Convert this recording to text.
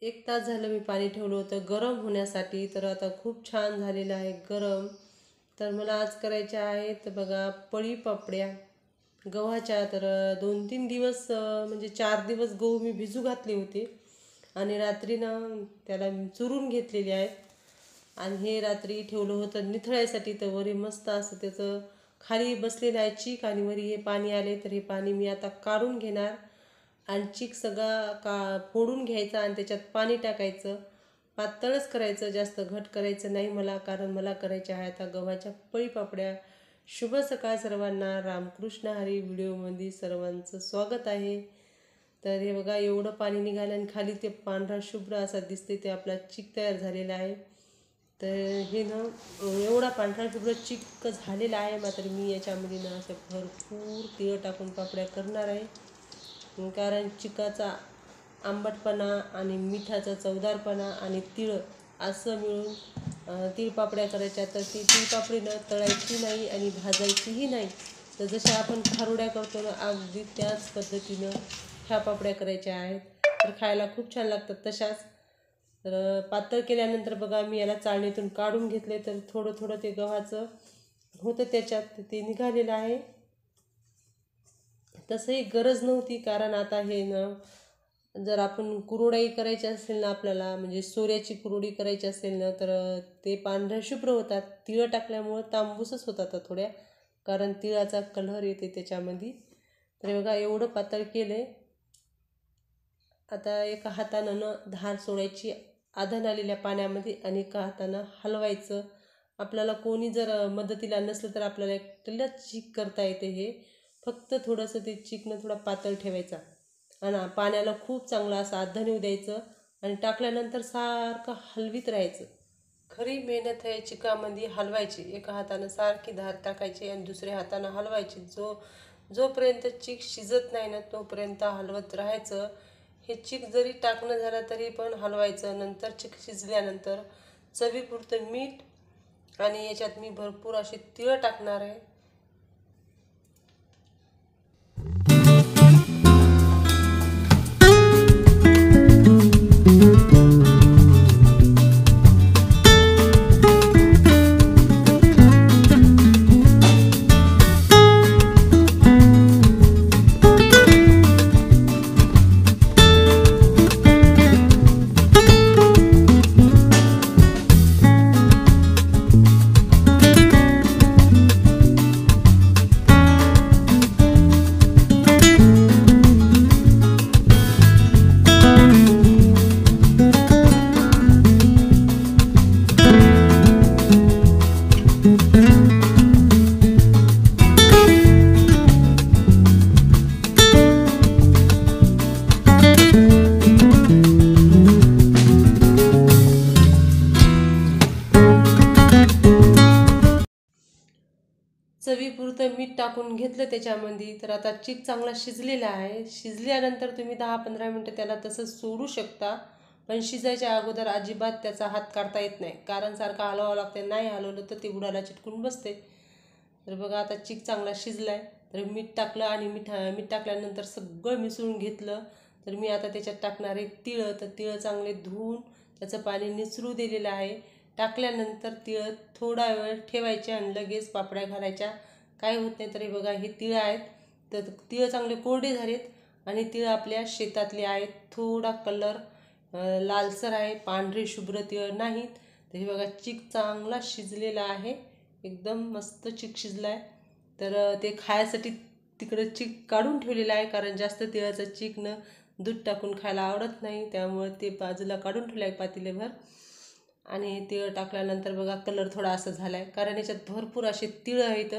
1 तास झालं मी पाणी ठेवलं होतं गरम होण्यासाठी. तर आता खूप छान झालेलं आहे गरम. तर मला आज करायच्या आहेत बघा पळी पापड्या गव्हाच्या. तर 2-3 दिवस म्हणजे 4 दिवस गहू मी भिजू घातले होते आणि रात्रीनं त्याला चुरून घेतलेले आहेत आणि हे रात्री ठेवलं होतं निथळायसाठी. तर वरी मस्त असं त्याचं खाली बसलेलं आहे चीक आणि वरी हे पाणी आले. तर हे पाणी मी आता काढून घेणार आणि चीक सगळा फोडून घ्यायचा आणि त्याच्यात पाणी टाकायचं. पातळच करायचं, जास्त घट करायचं नाही मला, कारण मला करायच्या आहे आता गव्हाच्या पळी पापड्या. शुभ सकाळ सर्वांना. रामकृष्ण हरी व्हिडिओमध्ये सर्वांचं स्वागत आहे. तर हे बघा एवढं पाणी निघालं आणि खाली ते पांढरा शुभ्र असा दिसते ते आपला चीक तयार झालेला आहे. तर हे ना एवढा पांढरा शुभ्र चीक झालेला आहे. मात्र मी याच्यामध्ये ना असं भरपूर तीळ टाकून पापड्या करणार आहे, कारण चिकाचा आंबटपणा आणि मिठाचा चवदारपणा आणि तीळ असं मिळून तीळपापड्या करायच्या. तर ती तीळपापडी न तळायची नाही आणि भाजायचीही नाही. तर जशा आपण खारुड्या करतो ना अगदी त्याच पद्धतीनं ह्या पापड्या करायच्या आहेत. तर खायला खूप छान लागतात तशाच. तर पातळ केल्यानंतर बघा मी याला चाळणीतून काढून घेतले. तर थोडं थोडं ते गव्हाचं होतं त्याच्यात ते निघालेलं आहे. तसंही गरज नव्हती, कारण आता हे ना जर आपण कुरवडाई करायची असेल ना आपल्याला, म्हणजे सोऱ्याची कुरवडी करायची असेल ना, तर ते पांढऱ्या शुभ्र होतात. तिळं टाकल्यामुळं तांबूसच होतात थोड्या, कारण तिळाचा कलर येते त्याच्यामध्ये. तर बघा एवढं पातळ केलं आहे. आता एका हातानं धार सोडायची आधण आलेल्या पाण्यामध्ये आणि एका हातानं हलवायचं. आपल्याला कोणी जर मदतीला नसलं तर आपल्याला एकट्यालाच चीक करता येते. हे फक्त थोडंसं ते चिकनं थोडा पातळ ठेवायचा आणि पाण्याला खूप चांगला असं आधण येऊ द्यायचं आणि टाकल्यानंतर सारखं हलवीत राहायचं. खरी मेहनत आहे चिकामध्ये हलवायची. एका हातानं सारखी धार टाकायची आणि दुसऱ्या हातानं हलवायची. जोपर्यंत चीक शिजत नाही ना तोपर्यंत हलवत राहायचं. हे चीक जरी टाकणं झालं तरी पण हलवायचं. नंतर चीक शिजल्यानंतर चवीपुरतं मीठ आणि याच्यात मी भरपूर अशी तिळं टाकणार आहे. चवीपुरतं मीठ टाकून घेतलं त्याच्यामध्ये. तर आता चीक चांगला शिजलेला आहे. शिजल्यानंतर तुम्ही 10-15 मिनटं त्याला तसं सोडू शकता, पण शिजायच्या अगोदर अजिबात त्याचा हात काढता येत नाही, कारण सारखं हलवावं लागते. नाही हलवलं तर ते उडाला चिटकून बसते. तर बघा आता चीक चांगला शिजला आहे. तर मीठ टाकलं आणि मीठ टाकल्यानंतर सगळं मिसळून घेतलं. तर मी आता त्याच्यात टाकणार आहे तिळं. तर तिळं चांगले धुवून त्याचं पाणी निचरू दिलेलं आहे. टाकल्यानंतर तिळं थोडा वेळ ठेवायचे आणि लगेच पापड्या घालायच्या, काय होत नाही. तरी बघा हे तिळं आहेत. तर तिळं चांगले कोरडे झालेत आणि तिळं आपल्या शेतातले आहेत. थोडा कलर लालसर आहे, पांढरे शुभ्र तिळं नाहीत. तर हे बघा चीक चांगला शिजलेला आहे, एकदम मस्त चीक शिजला आहे. तर ते खायसाठी तिकडं चीक काढून ठेवलेलं आहे, कारण जास्त तिळाचं चीकनं दूध टाकून खायला आवडत नाही, त्यामुळे ते बाजूला काढून ठेवलं आहे पातेलेभर. आणि तिळ टाकल्यानंतर बघा कलर थोडा असा झाला आहे, कारण याच्यात भरपूर असे तिळं आहेत.